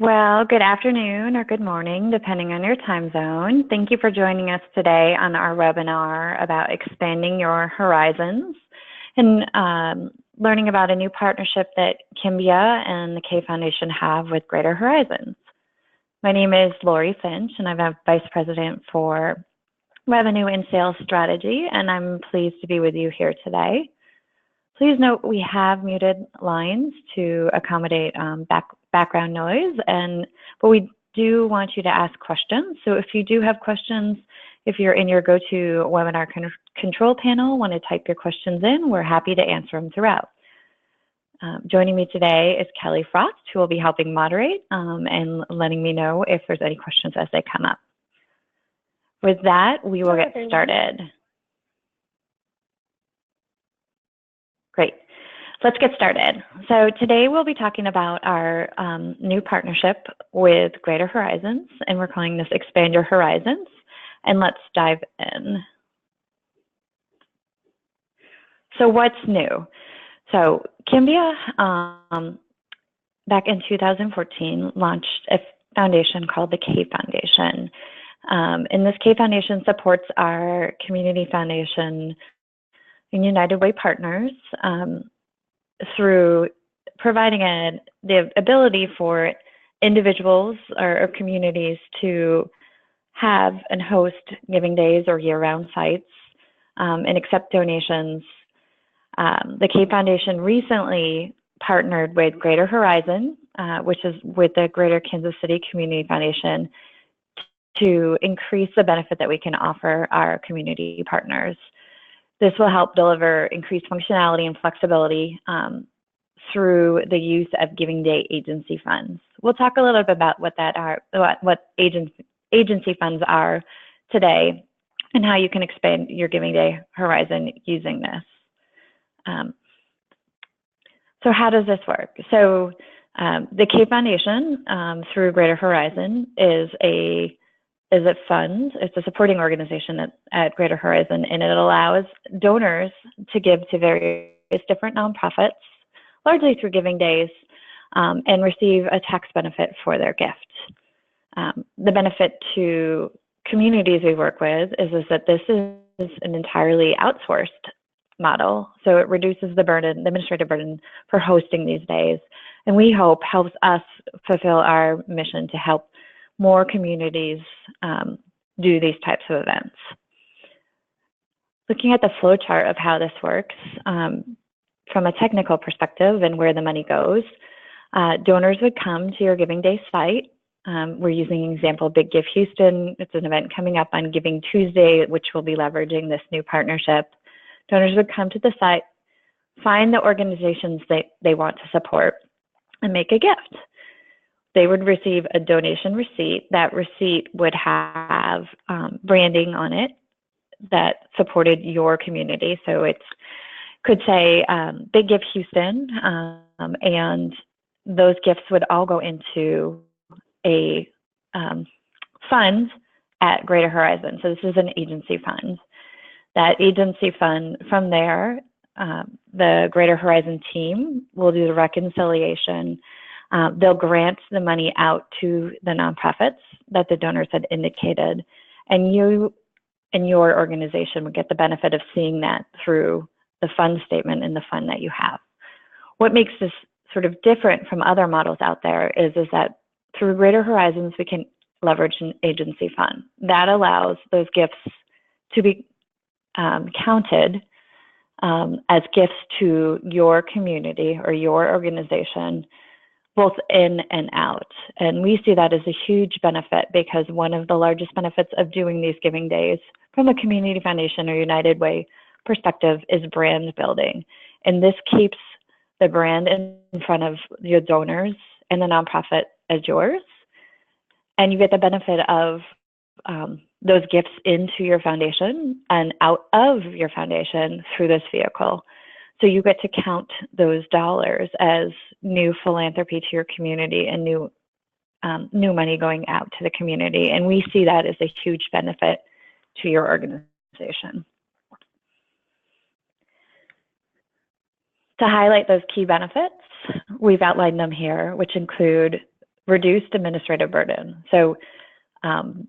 Well, good afternoon or good morning, depending on your time zone. Thank you for joining us today on our webinar about expanding your horizons and learning about a new partnership that Kimbia and the K Foundation have with Greater Horizons. My name is Lori Finch, and I'm a Vice President for Revenue and Sales Strategy, and I'm pleased to be with you here today. Please note we have muted lines to accommodate background noise, but we do want you to ask questions. So if you do have questions, if you're in your GoToWebinar control panel, want to type your questions in, we're happy to answer them throughout. Joining me today is Kelly Frost, who will be helping moderate and letting me know if there's any questions as they come up. With that, we will get started. Great. Let's get started. So today we'll be talking about our new partnership with Greater Horizons, and we're calling this Expand Your Horizons. And let's dive in. So what's new? So Kimbia, back in 2014, launched a foundation called the K Foundation. And this K Foundation supports our community foundation and United Way partners through providing the ability for individuals or communities to have and host giving days or year-round sites and accept donations. The K Foundation recently partnered with Greater Horizon, which is with the Greater Kansas City Community Foundation, to increase the benefit that we can offer our community partners. This will help deliver increased functionality and flexibility through the use of Giving Day agency funds. We'll talk a little bit about what agency funds are today and how you can expand your Giving Day horizon using this. So how does this work? So the K Foundation through Greater Horizon is a fund. It's a supporting organization at Greater Horizon, and it allows donors to give to various different nonprofits, largely through Giving Days, and receive a tax benefit for their gift. The benefit to communities we work with is that this is an entirely outsourced model, so it reduces the administrative burden for hosting these days, and we hope helps us fulfill our mission to help more communities do these types of events. Looking at the flow chart of how this works, from a technical perspective and where the money goes, donors would come to your Giving Day site. We're using an example, Big Give Houston. It's an event coming up on Giving Tuesday, which will be leveraging this new partnership. Donors would come to the site, find the organizations they want to support, and make a gift. They would receive a donation receipt. That receipt would have branding on it that supported your community. So it could say Big Give Houston, and those gifts would all go into a fund at Greater Horizon. So this is an agency fund. That agency fund, from there, the Greater Horizon team will do the reconciliation. They'll grant the money out to the nonprofits that the donors had indicated, and you and your organization would get the benefit of seeing that through the fund statement in the fund that you have. What makes this sort of different from other models out there is that through Greater Horizons, we can leverage an agency fund. That allows those gifts to be counted as gifts to your community or your organization, both in and out. And we see that as a huge benefit, because one of the largest benefits of doing these Giving Days from a community foundation or United Way perspective is brand building. And this keeps the brand in front of your donors and the nonprofit as yours. And you get the benefit of those gifts into your foundation and out of your foundation through this vehicle. So you get to count those dollars as new philanthropy to your community and new money going out to the community. And we see that as a huge benefit to your organization. To highlight those key benefits, we've outlined them here, which include reduced administrative burden. So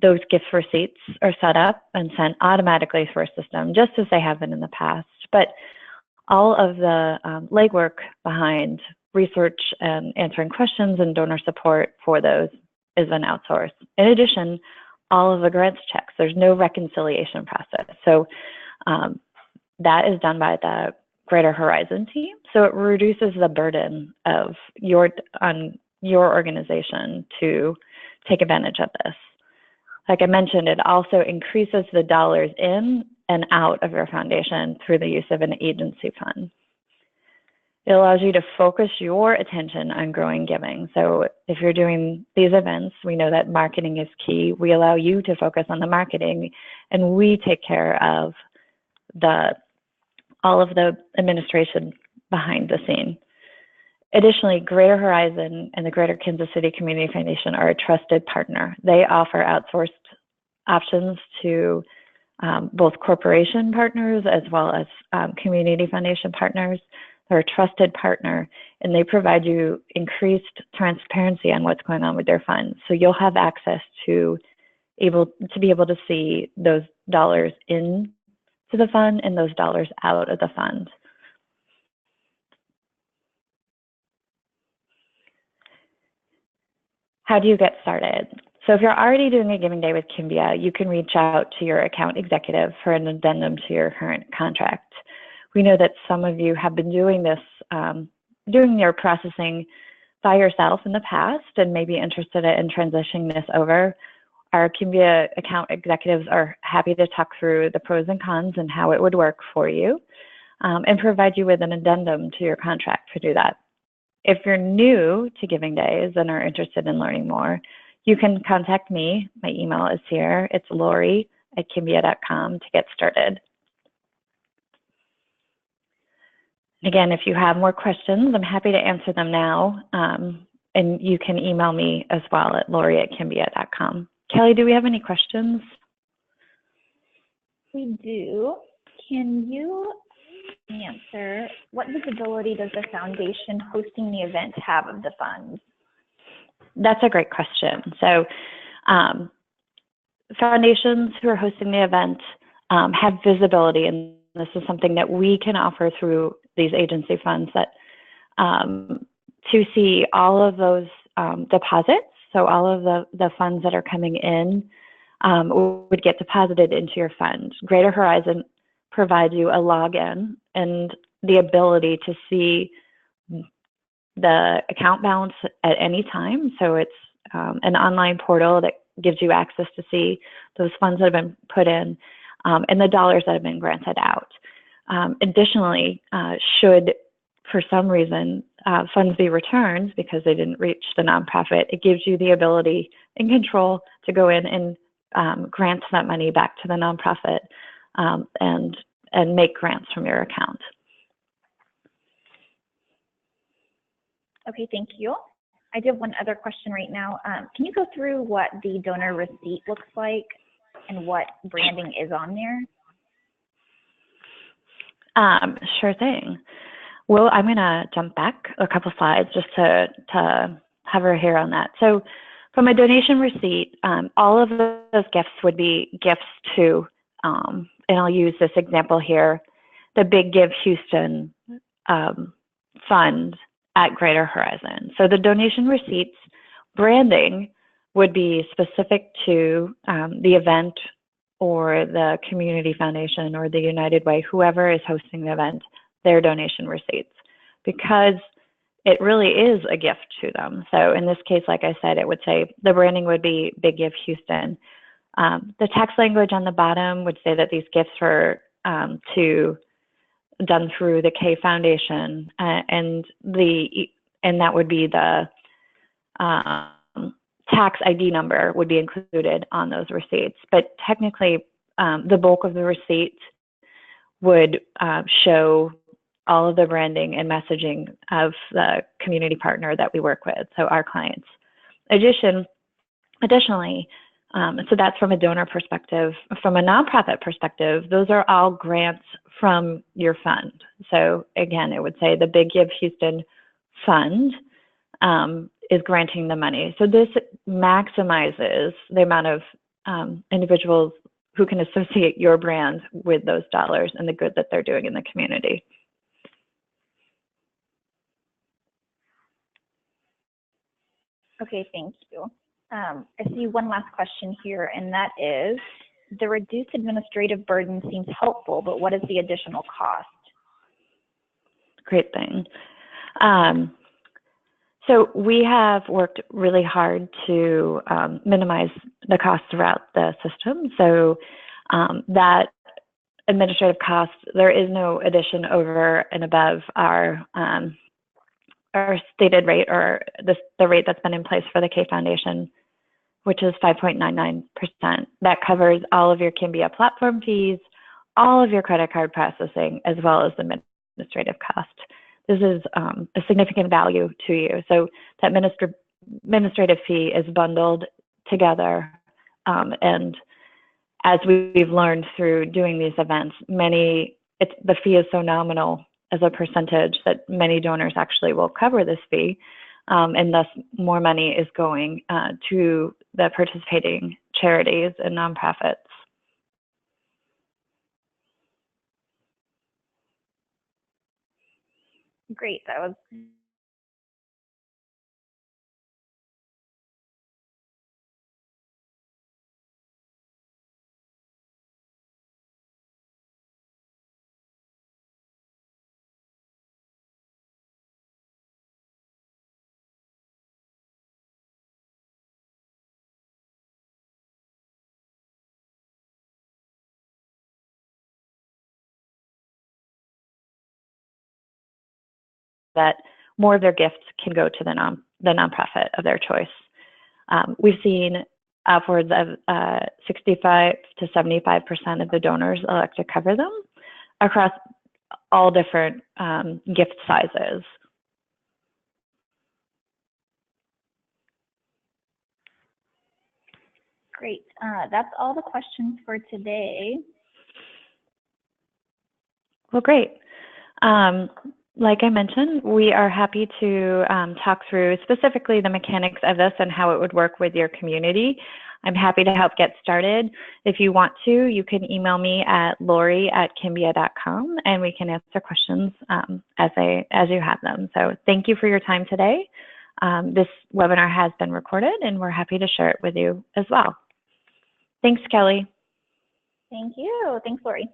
those gift receipts are set up and sent automatically through our system, just as they have been in the past. But all of the legwork behind research and answering questions and donor support for those is then outsourced. In addition, all of the grants checks, there's no reconciliation process. So that is done by the Greater Horizon team. So it reduces the burden of on your organization to take advantage of this. Like I mentioned, it also increases the dollars in and out of your foundation through the use of an agency fund. It allows you to focus your attention on growing giving. So if you're doing these events, we know that marketing is key. We allow you to focus on the marketing, and we take care of all of the administration behind the scene. Additionally, Greater Horizon and the Greater Kansas City Community Foundation are a trusted partner. They offer outsourced options to both corporation partners as well as community foundation partners. They're a trusted partner, and they provide you increased transparency on what's going on with their funds. So you'll have access to be able to see those dollars in to the fund and those dollars out of the fund. How do you get started? So if you're already doing a giving day with Kimbia, you can reach out to your account executive for an addendum to your current contract. We know that some of you have been doing this, doing your processing by yourself in the past and may be interested in transitioning this over. Our Kimbia account executives are happy to talk through the pros and cons and how it would work for you, and provide you with an addendum to your contract to do that. If you're new to Giving Days and are interested in learning more, you can contact me. My email is here. It's Lori@kimbia.com to get started. Again, if you have more questions, I'm happy to answer them now. And you can email me as well at Lori@kimbia.com. Kelly, do we have any questions? We do. Can you answer, what visibility does the foundation hosting the event have of the funds? That's a great question. So foundations who are hosting the event have visibility, and this is something that we can offer through these agency funds that to see all of those deposits. So all of the funds that are coming in would get deposited into your fund. Greater Horizon provides you a login and the ability to see the account balance at any time. So it's an online portal that gives you access to see those funds that have been put in and the dollars that have been granted out. Additionally, should for some reason funds be returned because they didn't reach the nonprofit, it gives you the ability and control to go in and grant that money back to the nonprofit and make grants from your account. Okay, thank you. I do have one other question right now. Can you go through what the donor receipt looks like and what branding is on there? Sure thing. Well, I'm going to jump back a couple slides just to hover here on that. So from a donation receipt, all of those gifts would be gifts to, and I'll use this example here, the Big Give Houston fund at Greater Horizon. So the donation receipts branding would be specific to the event or the community foundation or the United Way, whoever is hosting the event, their donation receipts, because it really is a gift to them. So in this case, like I said, it would say the branding would be Big Give Houston. The text language on the bottom would say that these gifts were done through the K Foundation, and that would be the tax ID number would be included on those receipts. But technically, the bulk of the receipt would show all of the branding and messaging of the community partner that we work with, so our clients. Additionally, so that's from a donor perspective. From a nonprofit perspective, those are all grants from your fund. So again, it would say the Big Give Houston Fund is granting the money. So this maximizes the amount of individuals who can associate your brand with those dollars and the good that they're doing in the community. Okay, thank you. I see one last question here, and that is, the reduced administrative burden seems helpful, but what is the additional cost? Great thing. So we have worked really hard to minimize the costs throughout the system. So that administrative cost, there is no addition over and above our stated rate, or the rate that's been in place for the K Foundation, which is 5.99%. That covers all of your Kimbia platform fees, all of your credit card processing, as well as the administrative cost. This is a significant value to you. So that administrative fee is bundled together. And as we've learned through doing these events, the fee is so nominal as a percentage that many donors actually will cover this fee. And thus more money is going to the participating charities and nonprofits. Great, that was that more of their gifts can go to the nonprofit of their choice. We've seen upwards of 65 to 75% of the donors elect to cover them across all different gift sizes. great. That's all the questions for today. Well, great. Like I mentioned, we are happy to talk through specifically the mechanics of this and how it would work with your community. I'm happy to help get started. If you want to, you can email me at lori@kimbia.com and we can answer questions as you have them. So thank you for your time today. This webinar has been recorded and we're happy to share it with you as well. Thanks, Kelly. Thank you. Thanks, Lori.